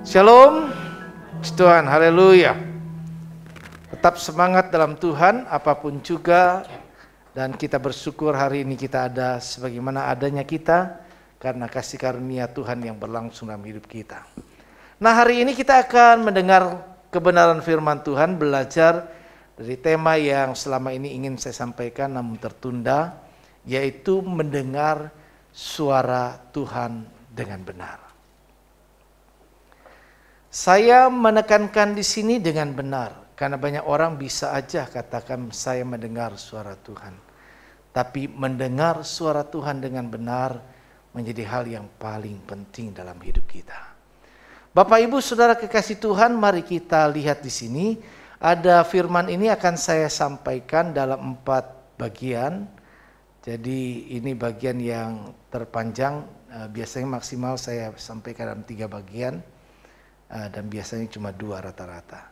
Shalom, puji Tuhan, haleluya. Tetap semangat dalam Tuhan, apapun juga. Dan kita bersyukur hari ini kita ada sebagaimana adanya kita, karena kasih karunia Tuhan yang berlangsung dalam hidup kita. Nah, hari ini kita akan mendengar kebenaran firman Tuhan, belajar dari tema yang selama ini ingin saya sampaikan namun tertunda, yaitu mendengar suara Tuhan dengan benar. Saya menekankan di sini dengan benar, karena banyak orang bisa aja katakan saya mendengar suara Tuhan. Tapi mendengar suara Tuhan dengan benar menjadi hal yang paling penting dalam hidup kita. Bapak Ibu Saudara kekasih Tuhan, mari kita lihat di sini. Ada firman ini akan saya sampaikan dalam 4 bagian. Jadi ini bagian yang terpanjang, biasanya maksimal saya sampaikan dalam 3 bagian. Dan biasanya cuma 2 rata-rata.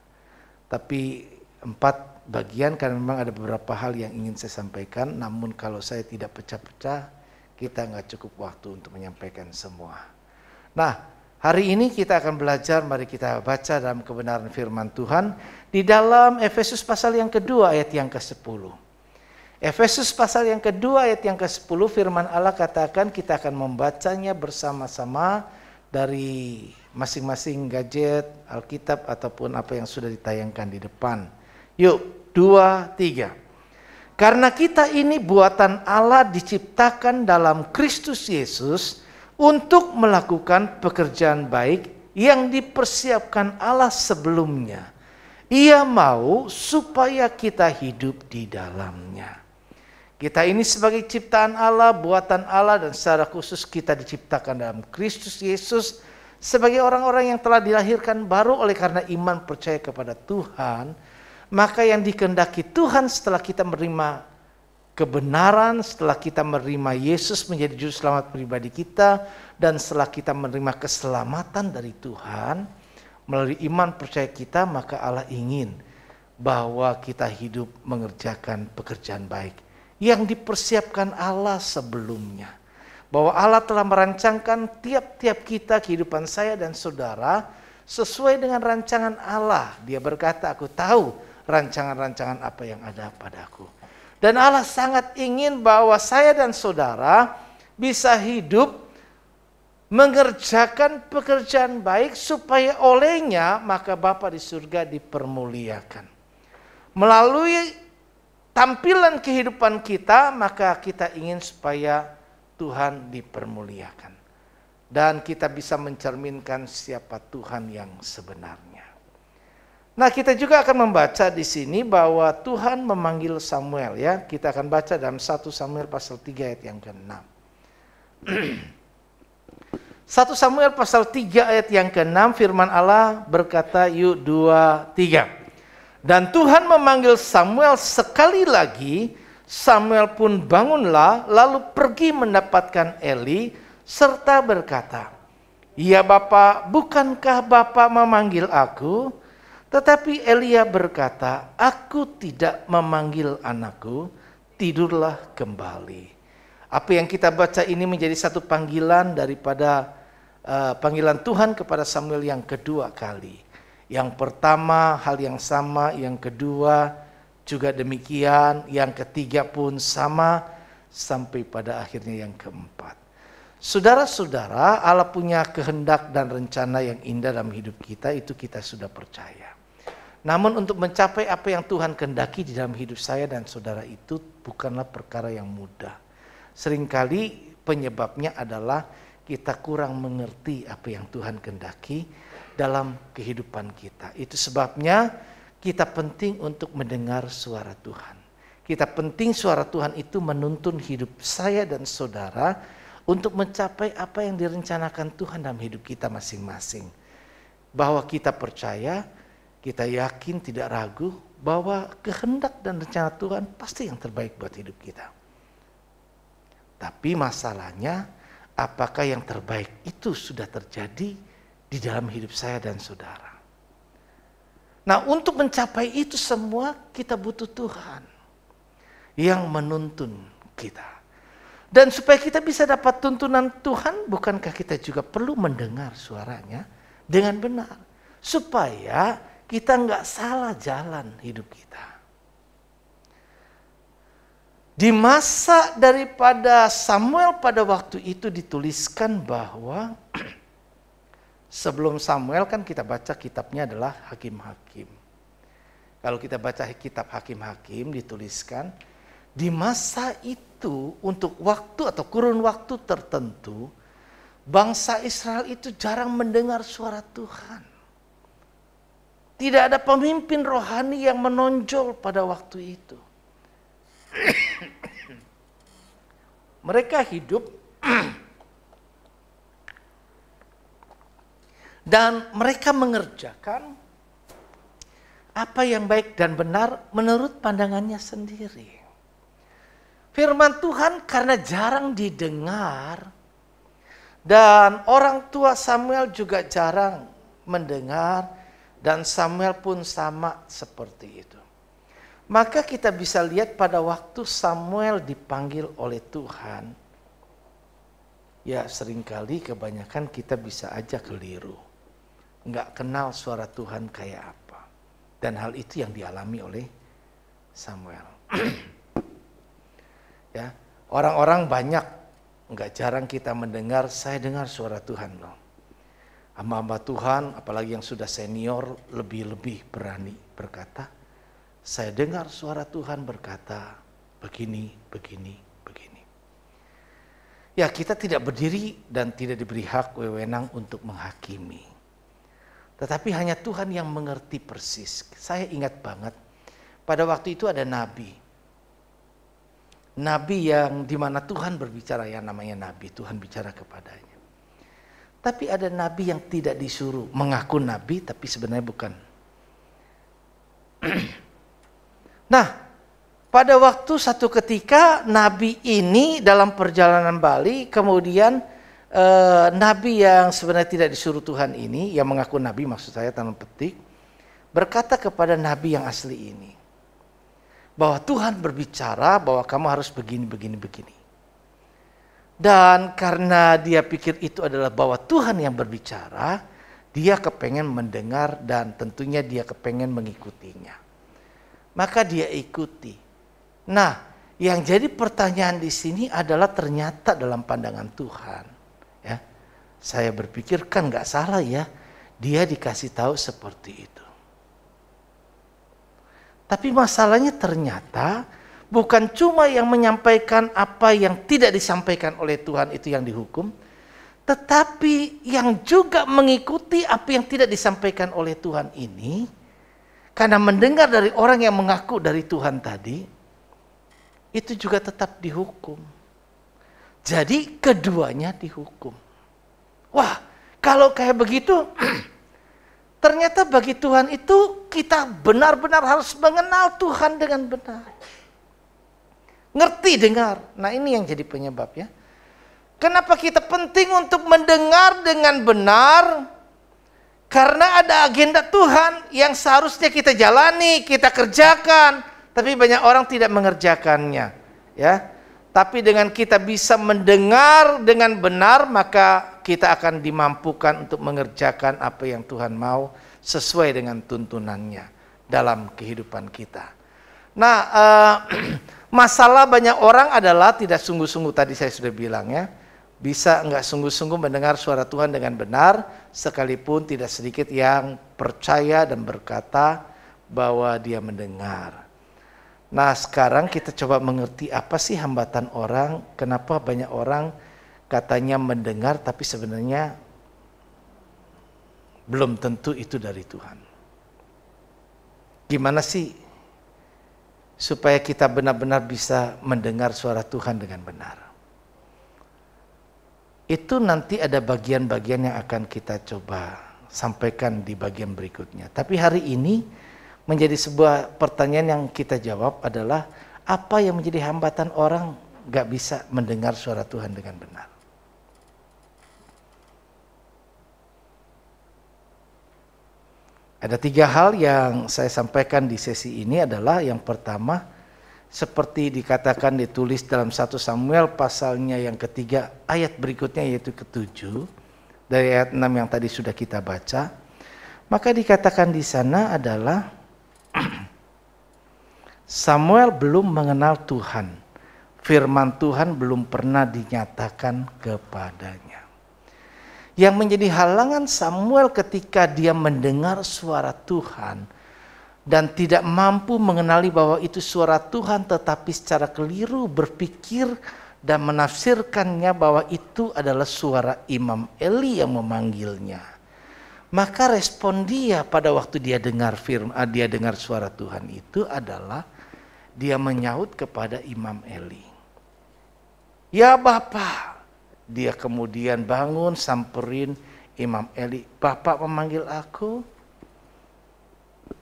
Tapi 4 bagian karena memang ada beberapa hal yang ingin saya sampaikan. Namun kalau saya tidak pecah-pecah, kita nggak cukup waktu untuk menyampaikan semua. Nah, hari ini kita akan belajar, mari kita baca dalam kebenaran firman Tuhan. Di dalam Efesus pasal yang kedua ayat yang ke-10. Efesus pasal yang kedua ayat yang ke-10 firman Allah katakan kita akan membacanya bersama-sama dari masing-masing gadget, Alkitab ataupun apa yang sudah ditayangkan di depan. Yuk, 2, 3. Karena kita ini buatan Allah diciptakan dalam Kristus Yesus untuk melakukan pekerjaan baik yang dipersiapkan Allah sebelumnya. Ia mau supaya kita hidup di dalamnya. Kita ini sebagai ciptaan Allah, buatan Allah, dan secara khusus kita diciptakan dalam Kristus Yesus sebagai orang-orang yang telah dilahirkan baru oleh karena iman percaya kepada Tuhan. Maka yang dikehendaki Tuhan setelah kita menerima kebenaran, setelah kita menerima Yesus menjadi juru selamat pribadi kita, dan setelah kita menerima keselamatan dari Tuhan melalui iman percaya kita, maka Allah ingin bahwa kita hidup mengerjakan pekerjaan baik yang dipersiapkan Allah sebelumnya. Bahwa Allah telah merancangkan tiap-tiap kita, kehidupan saya dan saudara, sesuai dengan rancangan Allah. Dia berkata, aku tahu rancangan-rancangan apa yang ada padaku. Dan Allah sangat ingin bahwa saya dan saudara bisa hidup mengerjakan pekerjaan baik, supaya olehnya maka Bapa di surga dipermuliakan. Melalui tampilan kehidupan kita, maka kita ingin supaya Tuhan dipermuliakan. Dan kita bisa mencerminkan siapa Tuhan yang sebenarnya. Nah, kita juga akan membaca di sini bahwa Tuhan memanggil Samuel, ya. Kita akan baca dalam 1 Samuel pasal 3 ayat yang ke-6. 1 Samuel pasal 3 ayat yang ke-6 firman Allah berkata, yuk 2, 3. Dan Tuhan memanggil Samuel sekali lagi. Samuel pun bangunlah lalu pergi mendapatkan Eli serta berkata, ya Bapa, bukankah Bapa memanggil aku? Tetapi Elia berkata, aku tidak memanggil anakku, tidurlah kembali. Apa yang kita baca ini menjadi satu panggilan daripada panggilan Tuhan kepada Samuel yang kedua kali. Yang pertama hal yang sama, yang kedua juga demikian, yang ketiga pun sama, sampai pada akhirnya yang keempat. Saudara-saudara, Allah punya kehendak dan rencana yang indah dalam hidup kita, itu kita sudah percaya. Namun untuk mencapai apa yang Tuhan kehendaki di dalam hidup saya dan saudara itu bukanlah perkara yang mudah. Seringkali penyebabnya adalah kita kurang mengerti apa yang Tuhan kehendaki dalam kehidupan kita. Itu sebabnya kita penting untuk mendengar suara Tuhan. Kita penting suara Tuhan itu menuntun hidup saya dan saudara untuk mencapai apa yang direncanakan Tuhan dalam hidup kita masing-masing. Bahwa kita percaya, kita yakin, tidak ragu bahwa kehendak dan rencana Tuhan pasti yang terbaik buat hidup kita. Tapi masalahnya, apakah yang terbaik itu sudah terjadi di dalam hidup saya dan saudara? Nah, untuk mencapai itu semua kita butuh Tuhan yang menuntun kita. Dan supaya kita bisa dapat tuntunan Tuhan, bukankah kita juga perlu mendengar suaranya dengan benar. Supaya kita nggak salah jalan hidup kita. Di masa daripada Samuel pada waktu itu dituliskan bahwa sebelum Samuel kan kita baca kitabnya adalah Hakim-Hakim. Kalau kita baca kitab Hakim-Hakim dituliskan di masa itu untuk waktu atau kurun waktu tertentu bangsa Israel itu jarang mendengar suara Tuhan. Tidak ada pemimpin rohani yang menonjol pada waktu itu. Mereka hidup dan mereka mengerjakan apa yang baik dan benar menurut pandangannya sendiri. Firman Tuhan karena jarang didengar dan orang tua Samuel juga jarang mendengar dan Samuel pun sama seperti itu. Maka kita bisa lihat pada waktu Samuel dipanggil oleh Tuhan, ya seringkali kebanyakan kita bisa aja keliru. Nggak kenal suara Tuhan kayak apa. Dan hal itu yang dialami oleh Samuel. Ya, orang-orang banyak, nggak jarang kita mendengar, saya dengar suara Tuhan loh. Hamba-hamba Tuhan, apalagi yang sudah senior, lebih-lebih berani berkata, saya dengar suara Tuhan berkata, begini, begini, begini. Ya kita tidak berdiri dan tidak diberi hak wewenang untuk menghakimi. Tetapi hanya Tuhan yang mengerti persis. Saya ingat banget, pada waktu itu ada nabi. Nabi yang dimana Tuhan berbicara, yang namanya nabi, Tuhan bicara kepadanya. Tapi ada nabi yang tidak disuruh, mengaku nabi tapi sebenarnya bukan. Nah, pada waktu satu ketika nabi ini dalam perjalanan balik, kemudian nabi yang sebenarnya tidak disuruh Tuhan ini, yang mengaku nabi maksud saya tanda petik, berkata kepada nabi yang asli ini, bahwa Tuhan berbicara bahwa kamu harus begini, begini, begini. Dan karena dia pikir itu adalah bahwa Tuhan yang berbicara, dia kepengen mendengar dan tentunya dia kepengen mengikutinya. Maka dia ikuti. Nah, yang jadi pertanyaan di sini adalah ternyata dalam pandangan Tuhan, ya, saya berpikir kan nggak salah ya, dia dikasih tahu seperti itu. Tapi masalahnya ternyata bukan cuma yang menyampaikan apa yang tidak disampaikan oleh Tuhan itu yang dihukum, tetapi yang juga mengikuti apa yang tidak disampaikan oleh Tuhan ini. Karena mendengar dari orang yang mengaku dari Tuhan tadi, itu juga tetap dihukum. Jadi keduanya dihukum. Wah, kalau kayak begitu, ternyata bagi Tuhan itu kita benar-benar harus mengenal Tuhan dengan benar. Ngerti dengar. Nah ini yang jadi penyebabnya. Kenapa kita penting untuk mendengar dengan benar? Karena ada agenda Tuhan yang seharusnya kita jalani, kita kerjakan, tapi banyak orang tidak mengerjakannya, ya. Tapi dengan kita bisa mendengar dengan benar, maka kita akan dimampukan untuk mengerjakan apa yang Tuhan mau sesuai dengan tuntunannya dalam kehidupan kita. Nah, masalah banyak orang adalah tidak sungguh-sungguh, tadi saya sudah bilang ya. Bisa enggak sungguh-sungguh mendengar suara Tuhan dengan benar, sekalipun tidak sedikit yang percaya dan berkata bahwa dia mendengar. Nah sekarang kita coba mengerti apa sih hambatan orang, kenapa banyak orang katanya mendengar tapi sebenarnya belum tentu itu dari Tuhan. Gimana sih supaya kita benar-benar bisa mendengar suara Tuhan dengan benar? Itu nanti ada bagian-bagian yang akan kita coba sampaikan di bagian berikutnya. Tapi hari ini menjadi sebuah pertanyaan yang kita jawab adalah apa yang menjadi hambatan orang gak bisa mendengar suara Tuhan dengan benar. Ada 3 hal yang saya sampaikan di sesi ini adalah yang pertama, seperti dikatakan ditulis dalam 1 Samuel pasalnya yang ketiga ayat berikutnya yaitu ke-7, dari ayat 6 yang tadi sudah kita baca, maka dikatakan di sana adalah Samuel belum mengenal Tuhan. Firman Tuhan belum pernah dinyatakan kepadanya. Yang menjadi halangan Samuel ketika dia mendengar suara Tuhan dan tidak mampu mengenali bahwa itu suara Tuhan, tetapi secara keliru berpikir dan menafsirkannya bahwa itu adalah suara Imam Eli yang memanggilnya. Maka respon dia pada waktu dia dengar suara Tuhan itu adalah dia menyaut kepada Imam Eli. Ya Bapak. Dia kemudian bangun samperin Imam Eli. Bapak memanggil aku?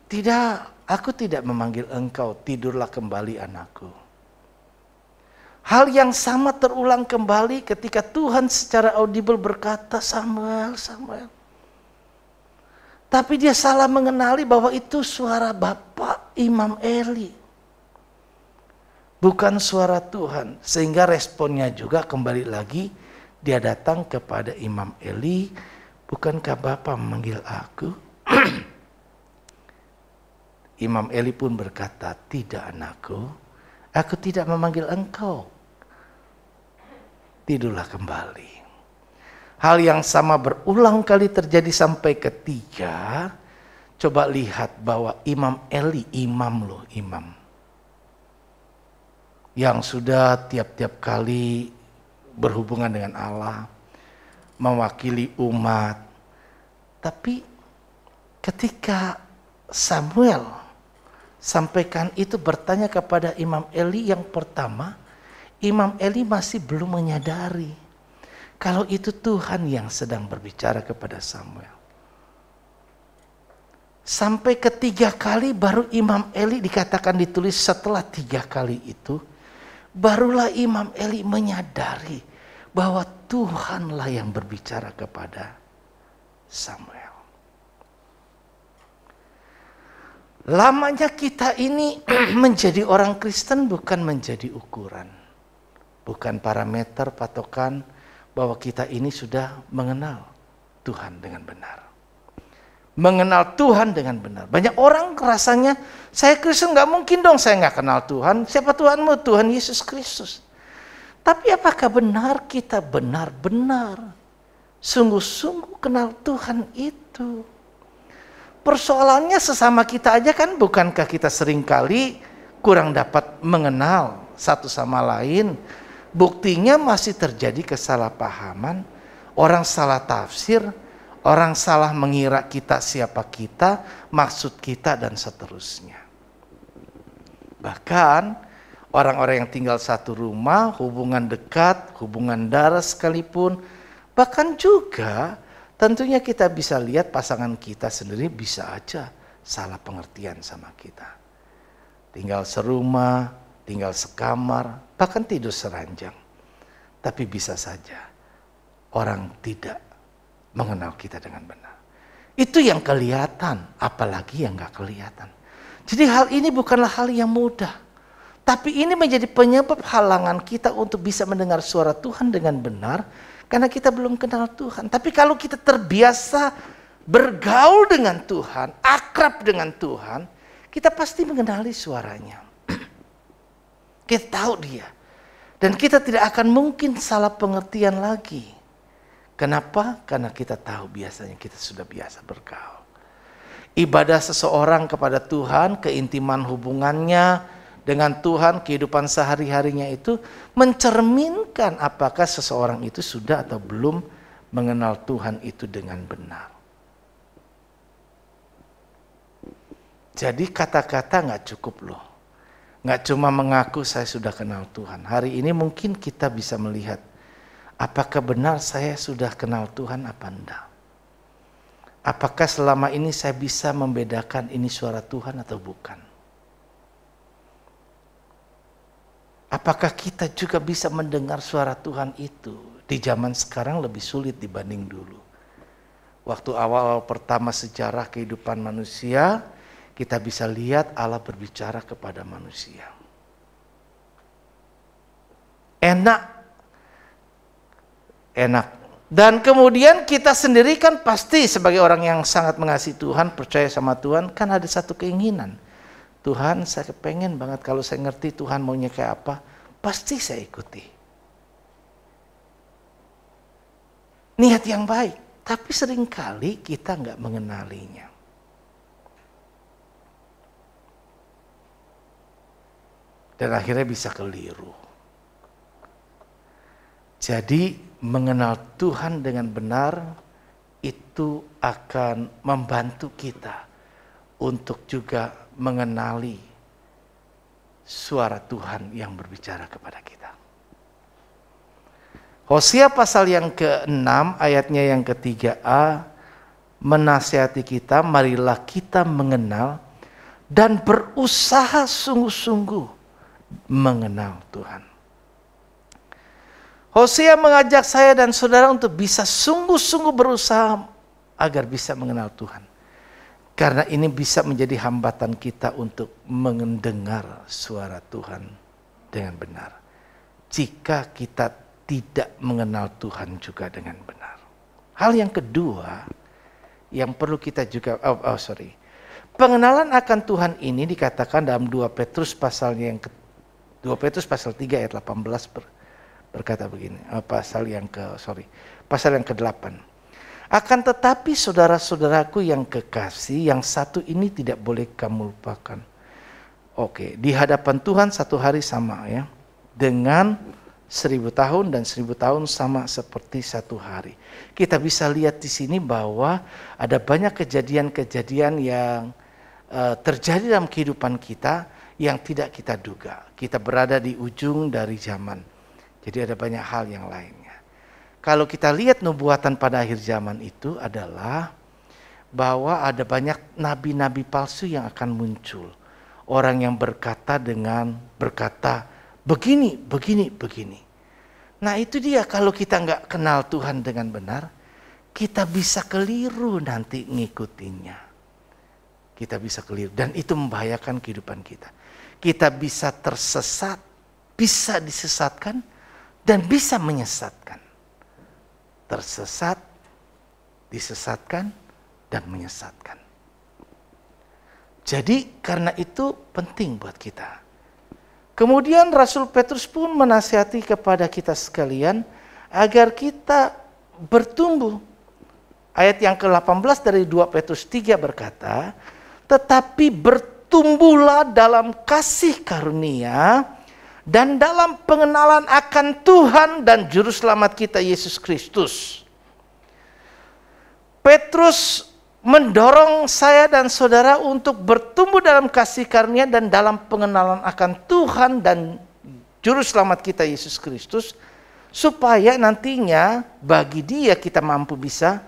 Tidak, aku tidak memanggil engkau. Tidurlah kembali anakku. Hal yang sama terulang kembali ketika Tuhan secara audible berkata, Samuel, Samuel. Tapi dia salah mengenali bahwa itu suara Bapak Imam Eli. Bukan suara Tuhan. Sehingga responnya juga kembali lagi. Dia datang kepada Imam Eli. Bukankah Bapak memanggil aku? Imam Eli pun berkata, tidak anakku. Aku tidak memanggil engkau. Tidurlah kembali. Hal yang sama berulang kali terjadi sampai ketiga. Coba lihat bahwa Imam Eli, imam loh, imam. Yang sudah tiap-tiap kali berhubungan dengan Allah, mewakili umat. Tapi ketika Samuel sampaikan itu bertanya kepada Imam Eli yang pertama, Imam Eli masih belum menyadari kalau itu Tuhan yang sedang berbicara kepada Samuel. Sampai ketiga kali baru Imam Eli dikatakan ditulis setelah 3 kali itu, barulah Imam Eli menyadari bahwa Tuhanlah yang berbicara kepada Samuel. Lamanya kita ini menjadi orang Kristen bukan menjadi ukuran. Bukan parameter patokan bahwa kita ini sudah mengenal Tuhan dengan benar. Mengenal Tuhan dengan benar. Banyak orang rasanya, saya Kristen gak mungkin dong saya gak kenal Tuhan. Siapa Tuhanmu? Tuhan Yesus Kristus. Tapi apakah benar kita benar-benar sungguh-sungguh kenal Tuhan itu? Persoalannya sesama kita aja kan, bukankah kita seringkali kurang dapat mengenal satu sama lain? Buktinya masih terjadi kesalahpahaman, orang salah tafsir, orang salah mengira kita siapa kita, maksud kita dan seterusnya. Bahkan orang-orang yang tinggal satu rumah, hubungan dekat, hubungan darah sekalipun, bahkan juga tentunya kita bisa lihat pasangan kita sendiri bisa aja salah pengertian sama kita. Tinggal serumah, tinggal sekamar, bahkan tidur seranjang. Tapi bisa saja orang tidak mengenal kita dengan benar. Itu yang kelihatan, apalagi yang gak kelihatan. Jadi hal ini bukanlah hal yang mudah. Tapi ini menjadi penyebab halangan kita untuk bisa mendengar suara Tuhan dengan benar. Karena kita belum kenal Tuhan. Tapi kalau kita terbiasa bergaul dengan Tuhan, akrab dengan Tuhan, kita pasti mengenali suaranya. Kita tahu dia. Dan kita tidak akan mungkin salah pengertian lagi. Kenapa? Karena kita tahu biasanya kita sudah biasa bergaul. Ibadah seseorang kepada Tuhan, keintiman hubungannya dengan Tuhan, kehidupan sehari-harinya itu mencerminkan apakah seseorang itu sudah atau belum mengenal Tuhan itu dengan benar. Jadi kata-kata gak cukup loh. Gak cuma mengaku saya sudah kenal Tuhan. Hari ini mungkin kita bisa melihat apakah benar saya sudah kenal Tuhan apa enggak? Apakah selama ini saya bisa membedakan ini suara Tuhan atau bukan? Apakah kita juga bisa mendengar suara Tuhan itu? Di zaman sekarang lebih sulit dibanding dulu. Waktu awal-awal pertama sejarah kehidupan manusia, kita bisa lihat Allah berbicara kepada manusia. Enak Dan kemudian kita sendiri kan pasti sebagai orang yang sangat mengasihi Tuhan, percaya sama Tuhan, kan ada satu keinginan. Tuhan, saya pengen banget kalau saya ngerti Tuhan maunya kayak apa, pasti saya ikuti. Niat yang baik, tapi seringkali kita nggak mengenalinya. Dan akhirnya bisa keliru. Jadi mengenal Tuhan dengan benar itu akan membantu kita untuk juga mengenali suara Tuhan yang berbicara kepada kita. Hosea pasal yang ke-6 ayatnya yang ke-3a menasihati kita, marilah kita mengenal dan berusaha sungguh-sungguh mengenal Tuhan. Hosea mengajak saya dan saudara untuk bisa sungguh-sungguh berusaha agar bisa mengenal Tuhan. Karena ini bisa menjadi hambatan kita untuk mendengar suara Tuhan dengan benar. Jika kita tidak mengenal Tuhan juga dengan benar. Hal yang kedua yang perlu kita juga, pengenalan akan Tuhan ini dikatakan dalam 2 Petrus pasal 3 ayat 18 berkata begini, pasal yang ke-8. Akan tetapi saudara-saudaraku yang kekasih, yang satu ini tidak boleh kamu lupakan. Di hadapan Tuhan satu hari sama ya, dengan 1000 tahun dan 1000 tahun sama seperti satu hari. Kita bisa lihat di sini bahwa ada banyak kejadian-kejadian yang terjadi dalam kehidupan kita yang tidak kita duga. Kita berada di ujung dari zaman. Jadi ada banyak hal yang lainnya. Kalau kita lihat nubuatan pada akhir zaman itu adalah bahwa ada banyak nabi-nabi palsu yang akan muncul. Orang yang berkata begini, begini, begini. Nah itu dia, kalau kita nggak kenal Tuhan dengan benar, kita bisa keliru nanti ngikutinnya. Kita bisa keliru dan itu membahayakan kehidupan kita. Kita bisa tersesat, bisa disesatkan, dan bisa menyesatkan. Tersesat, disesatkan, dan menyesatkan. Jadi karena itu penting buat kita. Kemudian Rasul Petrus pun menasihati kepada kita sekalian agar kita bertumbuh. Ayat yang ke-18 dari 2 Petrus 3 berkata, tetapi bertumbuhlah dalam kasih karunia dan dalam pengenalan akan Tuhan dan Juru Selamat kita Yesus Kristus. Petrus mendorong saya dan saudara untuk bertumbuh dalam kasih karunia dan dalam pengenalan akan Tuhan dan Juru Selamat kita Yesus Kristus, supaya nantinya bagi Dia kita mampu bisa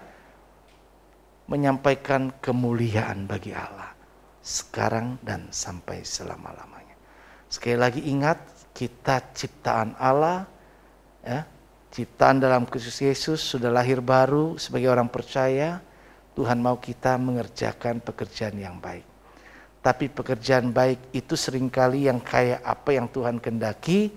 menyampaikan kemuliaan bagi Allah sekarang dan sampai selama-lamanya. Sekali lagi ingat, kita ciptaan Allah, ya, ciptaan dalam Kristus Yesus, sudah lahir baru sebagai orang percaya. Tuhan mau kita mengerjakan pekerjaan yang baik. Tapi pekerjaan baik itu seringkali yang kayak apa yang Tuhan kehendaki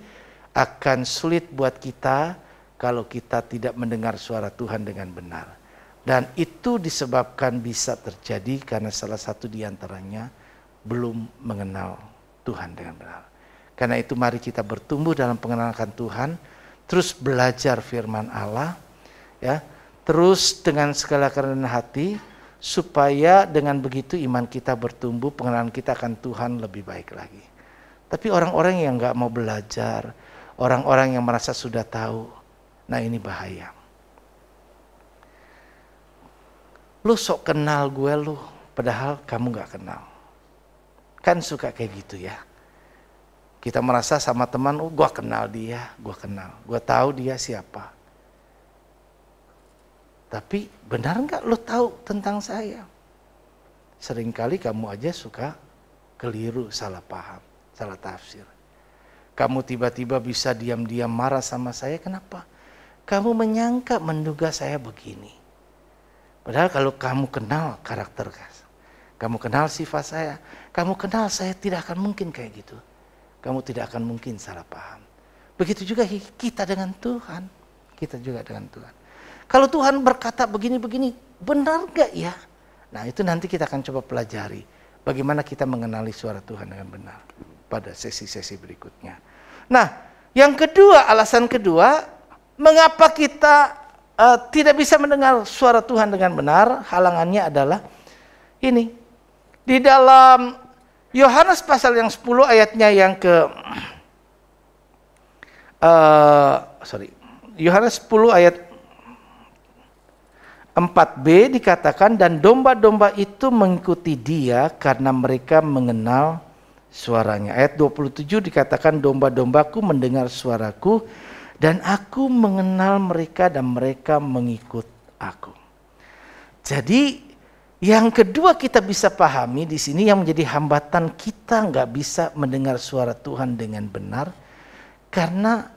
akan sulit buat kita kalau kita tidak mendengar suara Tuhan dengan benar. Dan itu disebabkan bisa terjadi karena salah satu di antaranya belum mengenal Tuhan dengan benar. Karena itu mari kita bertumbuh dalam pengenalan akan Tuhan, terus belajar firman Allah, ya, terus dengan segala kerendahan hati, supaya dengan begitu iman kita bertumbuh, pengenalan kita akan Tuhan lebih baik lagi. Tapi orang-orang yang nggak mau belajar, orang-orang yang merasa sudah tahu, nah ini bahaya. Lu sok kenal gue lu, padahal kamu nggak kenal. Kan suka kayak gitu ya. Kita merasa sama teman, gue kenal dia, gue tahu dia siapa. Tapi benar nggak lo tahu tentang saya? Seringkali kamu aja suka keliru, salah paham, salah tafsir. Kamu tiba-tiba bisa diam-diam marah sama saya, kenapa? Kamu menyangka, menduga saya begini. Padahal kalau kamu kenal karakter, kamu kenal sifat saya, kamu kenal saya tidak akan mungkin kayak gitu. Kamu tidak akan mungkin salah paham. Begitu juga kita dengan Tuhan. Kita juga dengan Tuhan. Kalau Tuhan berkata begini-begini, benar gak ya? Nah itu nanti kita akan coba pelajari. Bagaimana kita mengenali suara Tuhan dengan benar pada sesi-sesi berikutnya. Nah yang kedua, alasan kedua, mengapa kita tidak bisa mendengar suara Tuhan dengan benar, halangannya adalah ini. Di dalam Yohanes pasal yang 10 ayatnya yang Yohanes 10 ayat 4b dikatakan, dan domba-domba itu mengikuti dia karena mereka mengenal suaranya. Ayat 27 dikatakan, domba-dombaku mendengar suaraku dan aku mengenal mereka dan mereka mengikut aku. Jadi yang kedua kita bisa pahami di sini yang menjadi hambatan kita nggak bisa mendengar suara Tuhan dengan benar karena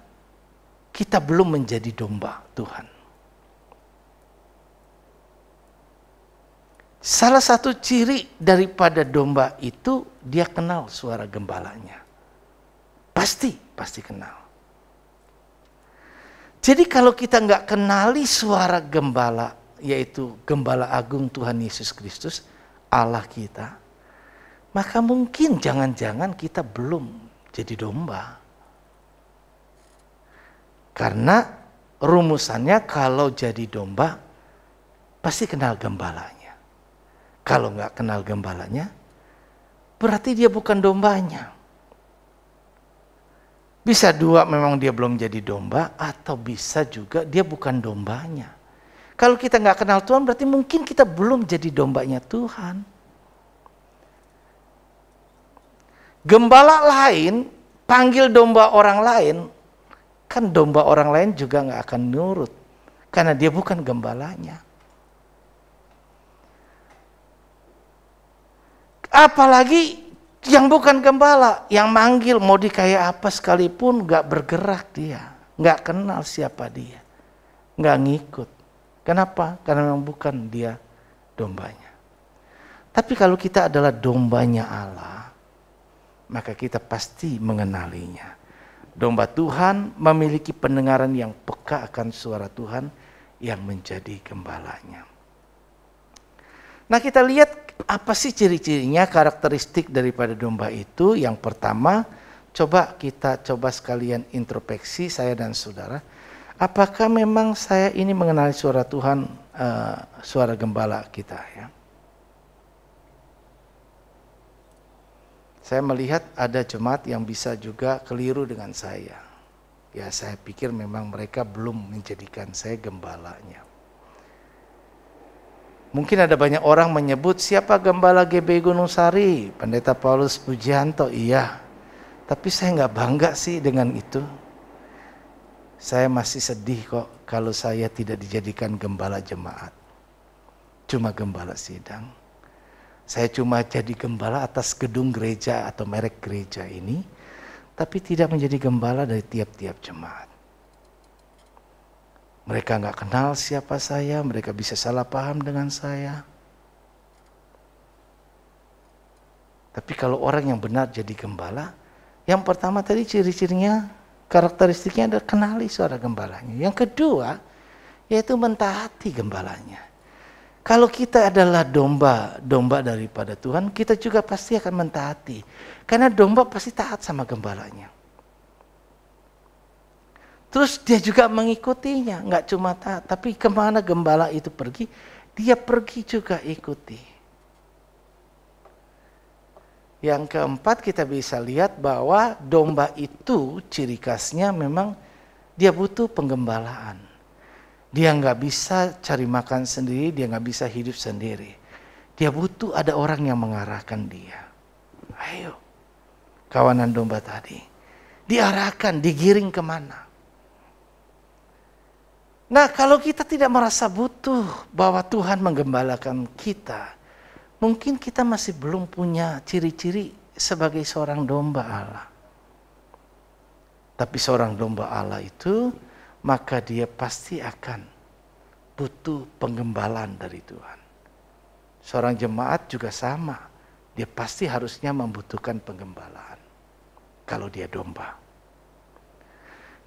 kita belum menjadi domba Tuhan. Salah satu ciri daripada domba itu dia kenal suara gembalanya. Pasti kenal. Jadi kalau kita nggak kenali suara gembala, yaitu Gembala Agung Tuhan Yesus Kristus, Allah kita, maka mungkin jangan-jangan kita belum jadi domba. Karena rumusannya kalau jadi domba, pasti kenal gembalanya. Kalau nggak kenal gembalanya, berarti dia bukan dombanya. Bisa dua, memang dia belum jadi domba, atau bisa juga dia bukan dombanya. Kalau kita nggak kenal Tuhan, berarti mungkin kita belum jadi dombanya Tuhan. Gembala lain panggil domba orang lain, kan domba orang lain juga nggak akan nurut, karena dia bukan gembalanya. Apalagi yang bukan gembala, yang manggil mau dikaya apa sekalipun nggak bergerak dia, nggak kenal siapa dia, nggak ngikut. Kenapa? Karena memang bukan dia dombanya. Tapi kalau kita adalah dombanya Allah, maka kita pasti mengenalinya. Domba Tuhan memiliki pendengaran yang peka akan suara Tuhan yang menjadi gembalanya. Nah kita lihat apa sih ciri-cirinya, karakteristik daripada domba itu. Yang pertama, kita coba sekalian introspeksi saya dan saudara. Apakah memang saya ini mengenali suara Tuhan, suara gembala kita ya? Saya melihat ada jemaat yang bisa juga keliru dengan saya. Ya saya pikir memang mereka belum menjadikan saya gembalanya. Mungkin ada banyak orang menyebut, siapa gembala GBI Gunung Sari? Pendeta Paulus Pujianto, iya. Tapi saya nggak bangga sih dengan itu. Saya masih sedih kok kalau saya tidak dijadikan gembala jemaat. Cuma gembala sidang. Saya cuma jadi gembala atas gedung gereja atau merek gereja ini, tapi tidak menjadi gembala dari tiap-tiap jemaat. Mereka nggak kenal siapa saya, mereka bisa salah paham dengan saya. Tapi kalau orang yang benar jadi gembala, yang pertama tadi ciri-cirinya, karakteristiknya adalah kenali suara gembalanya. Yang kedua, yaitu mentaati gembalanya. Kalau kita adalah domba daripada Tuhan, kita juga pasti akan mentaati. Karena domba pasti taat sama gembalanya. Terus dia juga mengikutinya, nggak cuma taat, tapi kemana gembala itu pergi, dia pergi juga ikuti. Yang keempat kita bisa lihat bahwa domba itu ciri khasnya memang dia butuh penggembalaan. Dia nggak bisa cari makan sendiri, dia nggak bisa hidup sendiri. Dia butuh ada orang yang mengarahkan dia. Ayo, kawanan domba tadi. Diarahkan, digiring kemana. Nah kalau kita tidak merasa butuh bahwa Tuhan menggembalakan kita, mungkin kita masih belum punya ciri-ciri sebagai seorang domba Allah. Tapi seorang domba Allah itu, maka dia pasti akan butuh penggembalaan dari Tuhan. Seorang jemaat juga sama. Dia pasti harusnya membutuhkan penggembalaan. Kalau dia domba.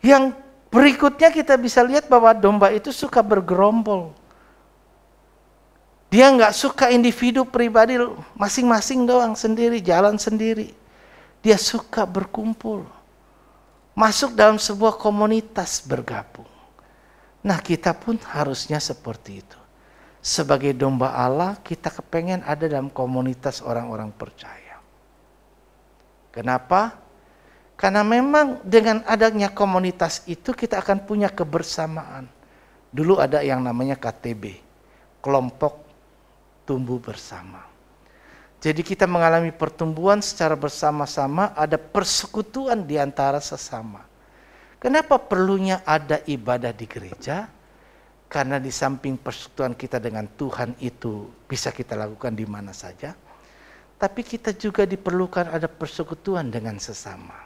Yang Berikutnya kita bisa lihat bahwa domba itu suka bergerombol. Dia nggak suka individu pribadi masing-masing doang sendiri, jalan sendiri. Dia suka berkumpul. Masuk dalam sebuah komunitas bergabung. Nah, kita pun harusnya seperti itu. Sebagai domba Allah, kita kepengen ada dalam komunitas orang-orang percaya. Kenapa? Karena memang dengan adanya komunitas itu kita akan punya kebersamaan. Dulu ada yang namanya KTB, kelompok tumbuh bersama. Jadi kita mengalami pertumbuhan secara bersama-sama, ada persekutuan di antara sesama. Kenapa perlunya ada ibadah di gereja? Karena di samping persekutuan kita dengan Tuhan itu bisa kita lakukan di mana saja. Tapi kita juga diperlukan ada persekutuan dengan sesama.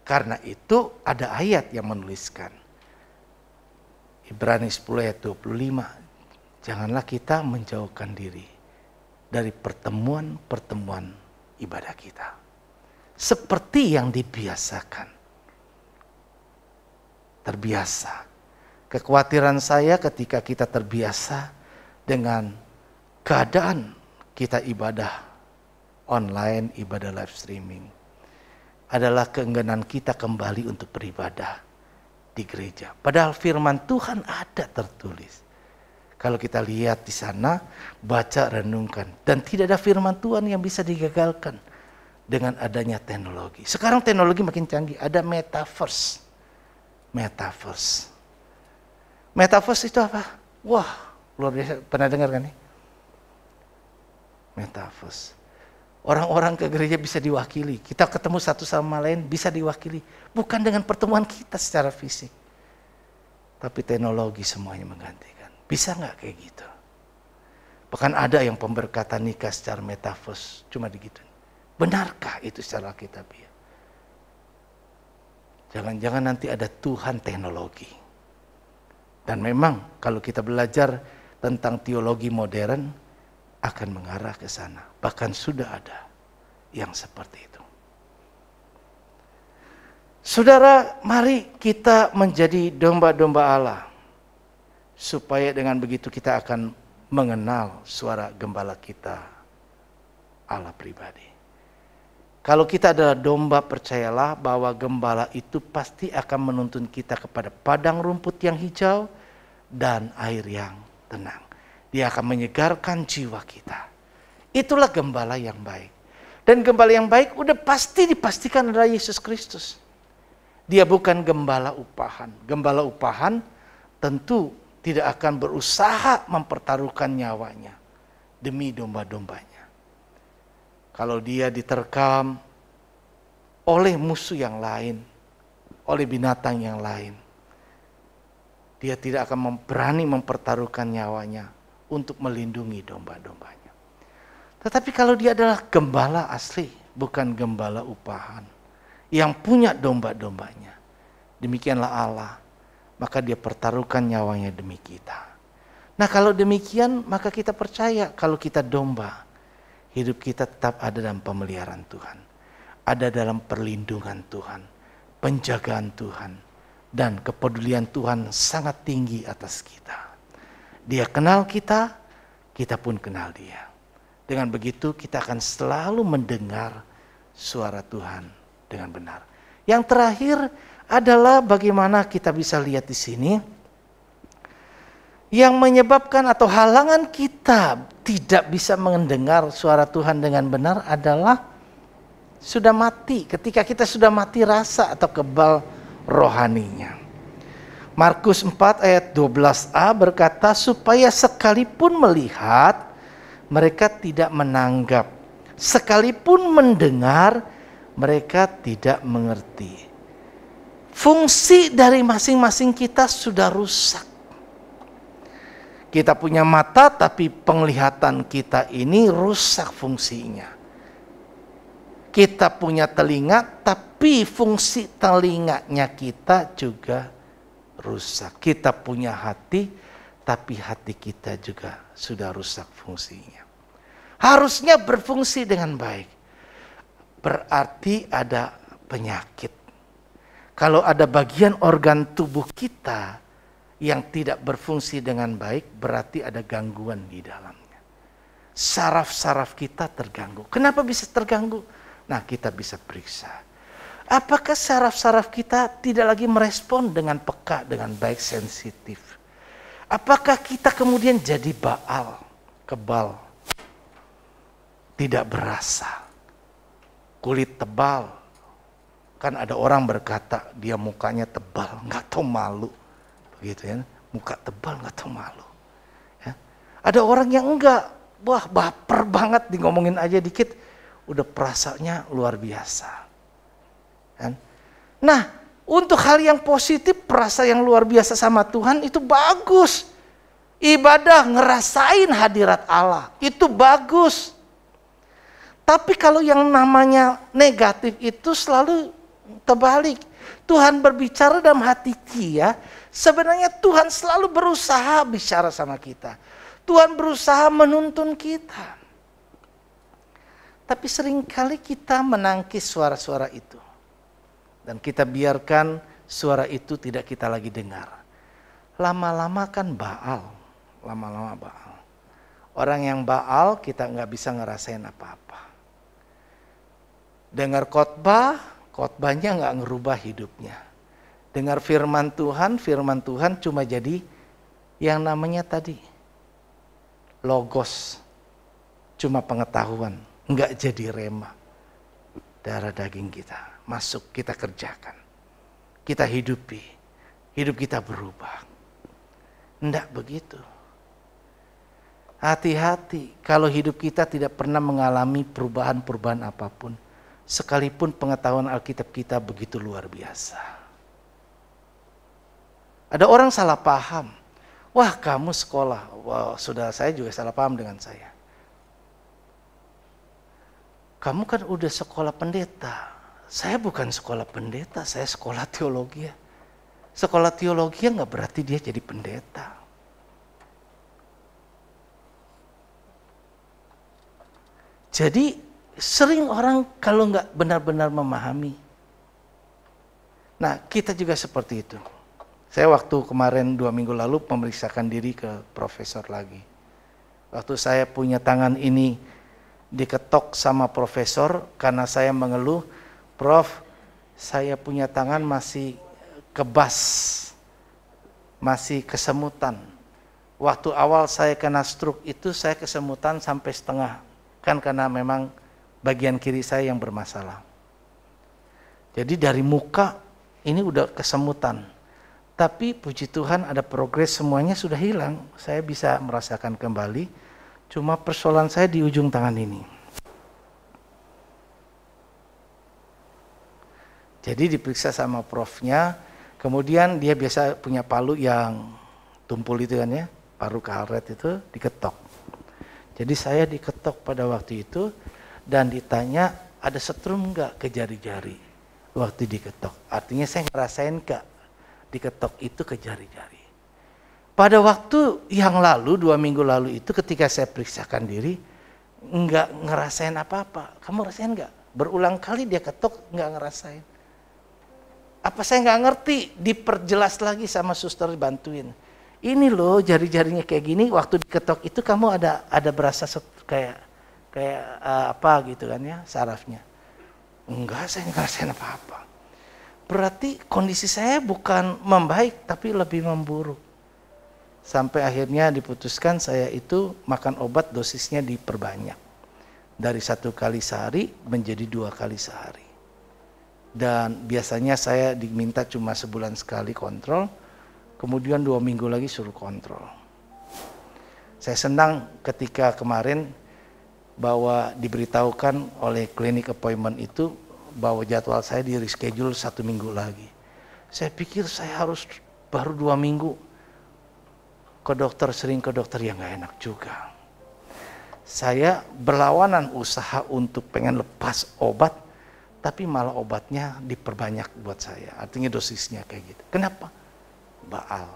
Karena itu ada ayat yang menuliskan. Ibrani 10 ayat 25. Janganlah kita menjauhkan diri dari pertemuan-pertemuan ibadah kita. Seperti yang dibiasakan. Terbiasa. Kekhawatiran saya ketika kita terbiasa dengan keadaan kita ibadah online, ibadah live streaming. Adalah keengganan kita kembali untuk beribadah di gereja. Padahal firman Tuhan ada tertulis. Kalau kita lihat di sana, baca, renungkan. Dan tidak ada firman Tuhan yang bisa digagalkan dengan adanya teknologi. Sekarang teknologi makin canggih, ada metaverse. Metaverse itu apa? Wah, luar biasa. Pernah dengar kan nih? Metaverse. Orang-orang ke gereja bisa diwakili. Kita ketemu satu sama lain bisa diwakili. Bukan dengan pertemuan kita secara fisik. Tapi teknologi semuanya menggantikan. Bisa nggak kayak gitu? Bahkan ada yang pemberkatan nikah secara metaverse. Cuma begitu. Benarkah itu secara Alkitabiah? Jangan-jangan nanti ada Tuhan teknologi. Dan memang kalau kita belajar tentang teologi modern akan mengarah ke sana. Bahkan sudah ada yang seperti itu. Saudara, mari kita menjadi domba-domba Allah. Supaya dengan begitu kita akan mengenal suara gembala kita, Allah pribadi. Kalau kita adalah domba, percayalah bahwa gembala itu pasti akan menuntun kita kepada padang rumput yang hijau dan air yang tenang. Dia akan menyegarkan jiwa kita. Itulah gembala yang baik. Dan gembala yang baik udah pasti dipastikan adalah Yesus Kristus. Dia bukan gembala upahan. Gembala upahan tentu tidak akan berusaha mempertaruhkan nyawanya demi domba-dombanya. Kalau dia diterkam oleh musuh yang lain, oleh binatang yang lain, dia tidak akan berani mempertaruhkan nyawanya untuk melindungi domba-dombanya. Tetapi kalau dia adalah gembala asli, bukan gembala upahan, yang punya domba-dombanya, demikianlah Allah, maka dia pertaruhkan nyawanya demi kita. Nah, kalau demikian, maka kita percaya kalau kita domba, hidup kita tetap ada dalam pemeliharaan Tuhan. Ada dalam perlindungan Tuhan, penjagaan Tuhan, dan kepedulian Tuhan sangat tinggi atas kita. Dia kenal kita, kita pun kenal dia. Dengan begitu kita akan selalu mendengar suara Tuhan dengan benar. Yang terakhir adalah bagaimana kita bisa lihat di sini. Yang menyebabkan atau halangan kita tidak bisa mendengar suara Tuhan dengan benar adalah sudah mati. Ketika kita sudah mati rasa atau kebal rohaninya. Markus 4 ayat 12a berkata, supaya sekalipun melihat, mereka tidak menanggap. Sekalipun mendengar, mereka tidak mengerti. Fungsi dari masing-masing kita sudah rusak. Kita punya mata, tapi penglihatan kita ini rusak fungsinya. Kita punya telinga, tapi fungsi telinganya kita juga rusak. Kita punya hati, tapi hati kita juga sudah rusak fungsinya. Harusnya berfungsi dengan baik. Berarti ada penyakit. Kalau ada bagian organ tubuh kita yang tidak berfungsi dengan baik, berarti ada gangguan di dalamnya. Saraf-saraf kita terganggu. Kenapa bisa terganggu? Nah, kita bisa periksa. Apakah saraf-saraf kita tidak lagi merespon dengan peka, dengan baik, sensitif? Apakah kita kemudian jadi baal, kebal, tidak berasa, kulit tebal? Kan ada orang berkata dia mukanya tebal, nggak tahu malu, begitu ya? Muka tebal nggak tahu malu. Ya. Ada orang yang enggak, wah baper banget, di ngomongin aja dikit, udah perasaannya luar biasa. Kan? Nah, untuk hal yang positif, perasa yang luar biasa sama Tuhan itu bagus. Ibadah, ngerasain hadirat Allah, itu bagus. Tapi kalau yang namanya negatif itu selalu terbalik. Tuhan berbicara dalam hati dia, sebenarnya Tuhan selalu berusaha bicara sama kita. Tuhan berusaha menuntun kita. Tapi seringkali kita menangkis suara-suara itu. Dan kita biarkan suara itu tidak kita lagi dengar. Lama-lama kan baal. Lama-lama baal. Orang yang baal kita nggak bisa ngerasain apa-apa. Dengar khotbah, khotbahnya nggak ngerubah hidupnya. Dengar firman Tuhan cuma jadi yang namanya tadi logos. Cuma pengetahuan, nggak jadi rema. Darah daging kita masuk, kita kerjakan, kita hidupi, hidup kita berubah. Enggak begitu. Hati-hati kalau hidup kita tidak pernah mengalami perubahan-perubahan apapun, sekalipun pengetahuan Alkitab kita begitu luar biasa. Ada orang salah paham, wah kamu sekolah, wah saudara saya juga salah paham dengan saya. Kamu kan udah sekolah pendeta. Saya bukan sekolah pendeta, saya sekolah teologi. Sekolah teologi nggak berarti dia jadi pendeta. Jadi sering orang kalau nggak benar-benar memahami. Nah, kita juga seperti itu. Saya waktu kemarin 2 minggu lalu memeriksakan diri ke profesor lagi. Waktu saya punya tangan ini diketok sama profesor karena saya mengeluh, Prof, saya punya tangan masih kebas, masih kesemutan. Waktu awal saya kena stroke itu saya kesemutan sampai setengah. Kan karena memang bagian kiri saya yang bermasalah. Jadi dari muka ini udah kesemutan. Tapi puji Tuhan ada progres, semuanya sudah hilang. Saya bisa merasakan kembali. Cuma persoalan saya di ujung tangan ini. Jadi diperiksa sama profnya, kemudian dia biasa punya palu yang tumpul itu kan ya, palu karet itu diketok. Jadi saya diketok pada waktu itu dan ditanya ada setrum enggak ke jari-jari waktu diketok. Artinya saya ngerasain enggak diketok itu ke jari-jari. Pada waktu yang lalu, 2 minggu lalu itu ketika saya periksakan diri, enggak ngerasain apa-apa. Kamu rasain enggak? Berulang kali dia ketok enggak ngerasain. Apa saya nggak ngerti, diperjelas lagi sama suster bantuin. Ini loh jari-jarinya kayak gini, waktu diketok itu kamu ada berasa kayak apa gitu kan ya, sarafnya. Enggak, saya nggak ngerasain apa-apa. Berarti kondisi saya bukan membaik, tapi lebih memburuk. Sampai akhirnya diputuskan saya itu makan obat dosisnya diperbanyak. Dari 1 kali sehari menjadi 2 kali sehari. Dan biasanya saya diminta cuma sebulan sekali kontrol, kemudian 2 minggu lagi suruh kontrol. Saya senang ketika kemarin bahwa diberitahukan oleh klinik appointment itu bahwa jadwal saya di reschedule 1 minggu lagi. Saya pikir saya harus baru 2 minggu ke dokter, sering ke dokter, ya nggak enak juga. Saya berlawanan usaha untuk pengen lepas obat, tapi malah obatnya diperbanyak buat saya. Artinya dosisnya kayak gitu. Kenapa? Baal.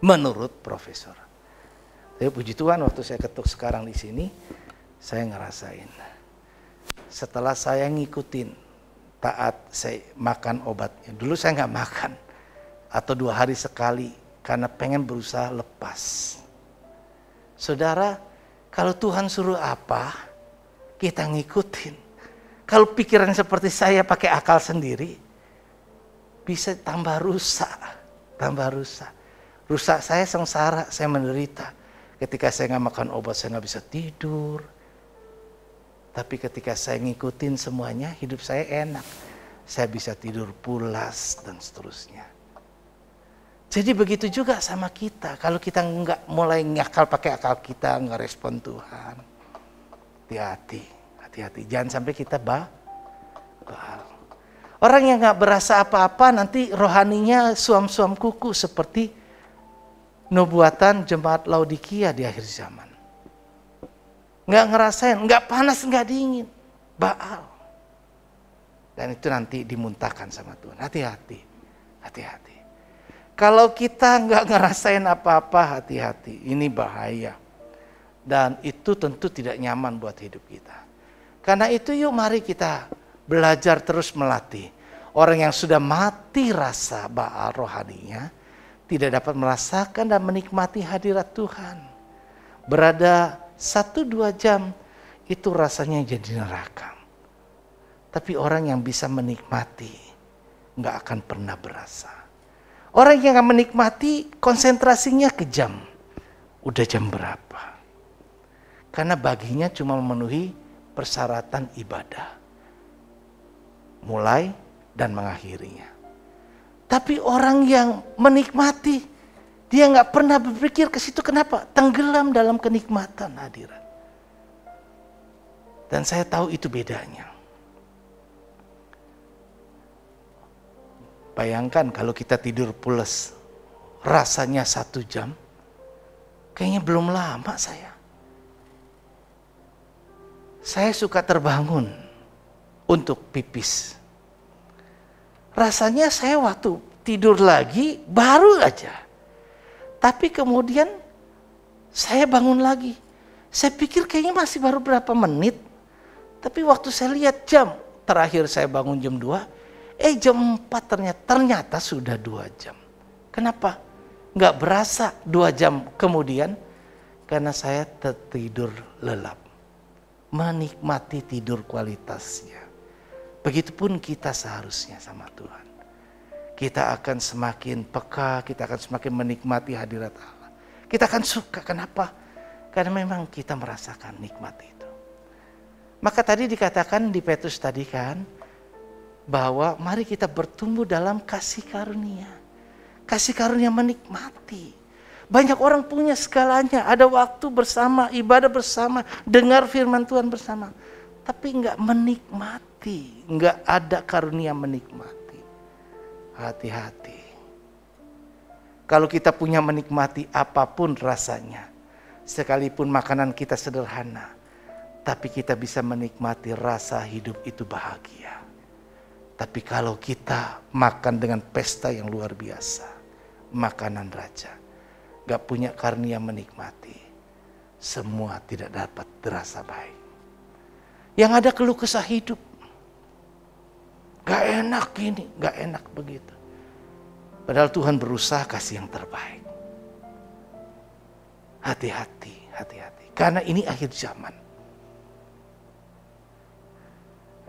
Menurut profesor. Tapi puji Tuhan waktu saya ketuk sekarang di sini, saya ngerasain. Setelah saya ngikutin taat saya makan obatnya. Dulu saya nggak makan atau 2 hari sekali karena pengen berusaha lepas. Saudara, kalau Tuhan suruh apa, kita ngikutin. Kalau pikiran seperti saya pakai akal sendiri, bisa tambah rusak. Rusak saya sengsara, saya menderita. Ketika saya nggak makan obat, saya nggak bisa tidur. Tapi ketika saya ngikutin semuanya, hidup saya enak. Saya bisa tidur pulas dan seterusnya. Jadi begitu juga sama kita. Kalau kita nggak mulai ngakal pakai akal kita, nggak respon Tuhan. Hati-hati. Jangan sampai kita baal. Orang yang nggak berasa apa-apa nanti rohaninya suam-suam kuku seperti nubuatan jemaat Laodikia di akhir zaman. Nggak ngerasain, nggak panas, nggak dingin. Baal. Dan itu nanti dimuntahkan sama Tuhan. Hati-hati. Kalau kita nggak ngerasain apa-apa, hati-hati. Ini bahaya. Dan itu tentu tidak nyaman buat hidup kita. Karena itu yuk mari kita belajar terus melatih. Orang yang sudah mati rasa baal rohaninya, tidak dapat merasakan dan menikmati hadirat Tuhan. Berada 1-2 jam, itu rasanya jadi neraka. Tapi orang yang bisa menikmati, nggak akan pernah berasa. Orang yang nggak menikmati, konsentrasinya kejam. Udah jam berapa? Karena baginya cuma memenuhi persyaratan ibadah. Mulai dan mengakhirinya. Tapi orang yang menikmati, dia nggak pernah berpikir ke situ. Kenapa? Tenggelam dalam kenikmatan hadirat. Dan saya tahu itu bedanya. Bayangkan kalau kita tidur pules, rasanya 1 jam, kayaknya belum lama saya. Saya suka terbangun untuk pipis. Rasanya saya waktu tidur lagi baru aja. Tapi kemudian saya bangun lagi. Saya pikir kayaknya masih baru berapa menit. Tapi waktu saya lihat jam, terakhir saya bangun jam 2, jam 4 ternyata sudah 2 jam. Kenapa? Nggak berasa 2 jam kemudian, karena saya tertidur lelap. Menikmati tidur kualitasnya. Begitupun kita seharusnya sama Tuhan. Kita akan semakin peka, kita akan semakin menikmati hadirat Allah. Kita akan suka, kenapa? Karena memang kita merasakan nikmat itu. Maka tadi dikatakan di Petrus tadi kan, bahwa mari kita bertumbuh dalam kasih karunia. Kasih karunia menikmati. Banyak orang punya segalanya, ada waktu bersama, ibadah bersama, dengar firman Tuhan bersama. Tapi enggak menikmati, enggak ada karunia menikmati. Hati-hati. Kalau kita punya menikmati apapun rasanya, sekalipun makanan kita sederhana, tapi kita bisa menikmati rasa hidup itu bahagia. Tapi kalau kita makan dengan pesta yang luar biasa, makanan raja, gak punya karunia menikmati, semua tidak dapat terasa baik. Yang ada keluh kesah hidup, gak enak gini, gak enak begitu. Padahal Tuhan berusaha kasih yang terbaik. Hati-hati. Karena ini akhir zaman.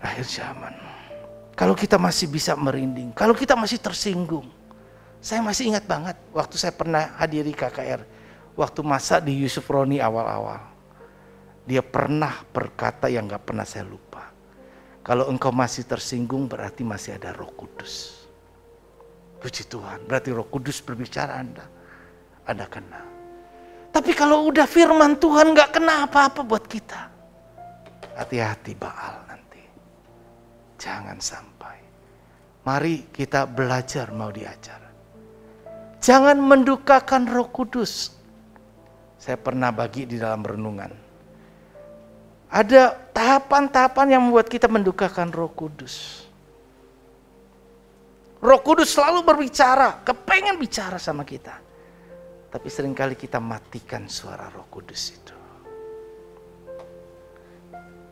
Akhir zaman. Kalau kita masih bisa merinding, kalau kita masih tersinggung. Saya masih ingat banget waktu saya pernah hadiri KKR. Waktu masa di Yusuf Roni awal-awal. Dia pernah berkata yang gak pernah saya lupa. Kalau engkau masih tersinggung berarti masih ada Roh Kudus. Puji Tuhan, berarti Roh Kudus berbicara Anda kena. Tapi kalau udah firman Tuhan gak kena apa-apa buat kita. Hati-hati Baal nanti. Jangan sampai. Mari kita belajar mau diajar. Jangan mendukakan Roh Kudus. Saya pernah bagi di dalam renungan. Ada tahapan-tahapan yang membuat kita mendukakan Roh Kudus. Roh Kudus selalu berbicara, kepengen bicara sama kita. Tapi seringkali kita matikan suara Roh Kudus itu.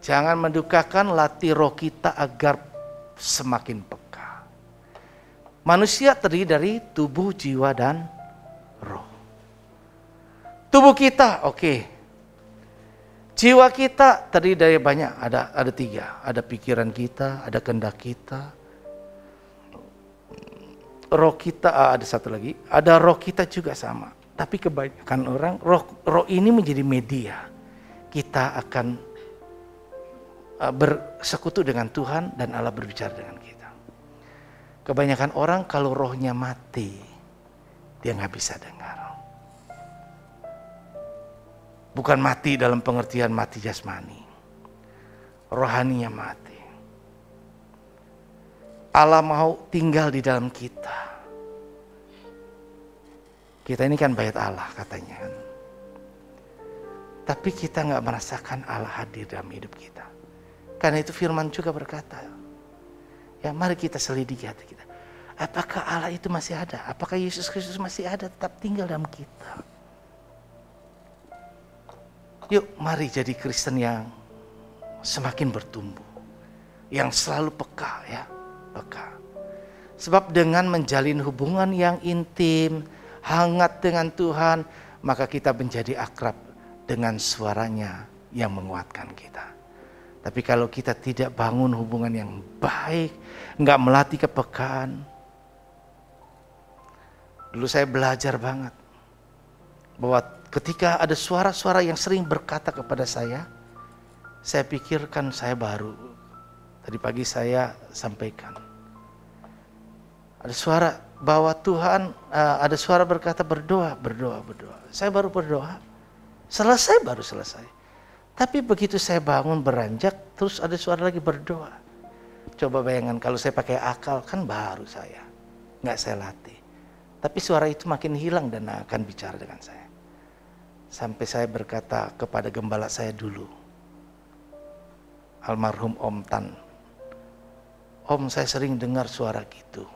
Jangan mendukakan, latih roh kita agar semakin peka. Manusia terdiri dari tubuh, jiwa, dan roh. Tubuh kita, oke. Jiwa kita terdiri dari banyak, ada 3. Ada pikiran kita, ada kehendak kita. Roh kita, ada 1 lagi. Ada roh kita juga sama. Tapi kebanyakan orang, roh ini menjadi media. Kita akan bersekutu dengan Tuhan dan Allah berbicara dengan kita. Kebanyakan orang kalau rohnya mati, dia nggak bisa dengar. Bukan mati dalam pengertian mati jasmani. Rohaninya mati. Allah mau tinggal di dalam kita. Kita ini kan bait Allah katanya kan. Tapi kita nggak merasakan Allah hadir dalam hidup kita. Karena itu firman juga berkata, ya mari kita selidiki hati kita. Apakah Allah itu masih ada? Apakah Yesus Kristus masih ada tetap tinggal dalam kita? Yuk mari jadi Kristen yang semakin bertumbuh. Yang selalu peka ya. Peka. Sebab dengan menjalin hubungan yang intim, hangat dengan Tuhan, maka kita menjadi akrab dengan suaranya yang menguatkan kita. Tapi kalau kita tidak bangun hubungan yang baik, nggak melatih kepekaan. Dulu saya belajar banget bahwa ketika ada suara-suara yang sering berkata kepada saya pikirkan saya baru. Tadi pagi saya sampaikan. Ada suara bahwa Tuhan, ada suara berkata berdoa. Saya baru berdoa. Baru selesai. Tapi begitu saya bangun beranjak, terus ada suara lagi berdoa. Coba bayangkan kalau saya pakai akal, kan baru saya. Nggak saya latih. Tapi suara itu makin hilang dan akan bicara dengan saya. Sampai saya berkata kepada gembala saya dulu, almarhum Om Tan. Om, saya sering dengar suara gitu.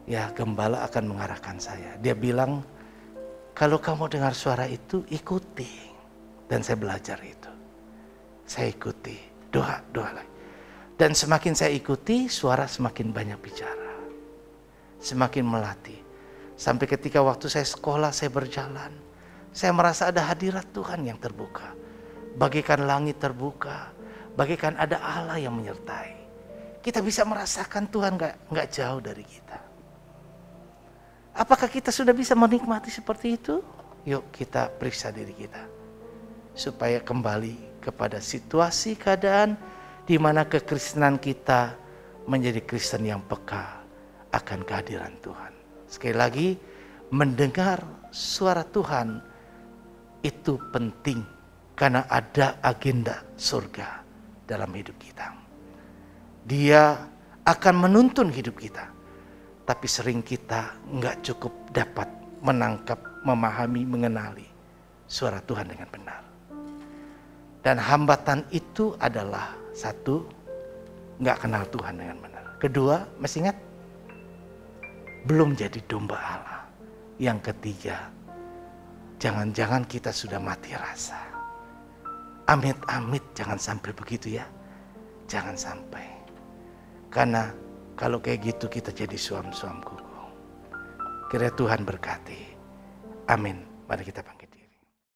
Ya, gembala akan mengarahkan saya. Dia bilang, kalau kamu dengar suara itu, ikuti. Dan saya belajar itu. Saya ikuti. Doa lagi. Dan semakin saya ikuti, suara semakin banyak bicara. Semakin melatih. Sampai ketika waktu saya sekolah, saya berjalan. Saya merasa ada hadirat Tuhan yang terbuka. Bagaikan langit terbuka. Bagaikan ada Allah yang menyertai. Kita bisa merasakan Tuhan gak jauh dari kita. Apakah kita sudah bisa menikmati seperti itu? Yuk kita periksa diri kita. Supaya kembali kepada situasi keadaan di mana kekristenan kita menjadi Kristen yang peka akan kehadiran Tuhan. Sekali lagi, mendengar suara Tuhan itu penting karena ada agenda surga dalam hidup kita. Dia akan menuntun hidup kita. Tapi sering kita nggak cukup dapat menangkap, memahami, mengenali suara Tuhan dengan benar. Dan hambatan itu adalah 1, nggak kenal Tuhan dengan benar. 2, masih ingat? Belum jadi domba Allah. Yang 3, jangan-jangan kita sudah mati rasa. Amit-amit jangan sampai begitu ya. Jangan sampai. Karena kalau kayak gitu kita jadi suam-suam kuku. Kiranya Tuhan berkati. Amin. Mari kita bangkit.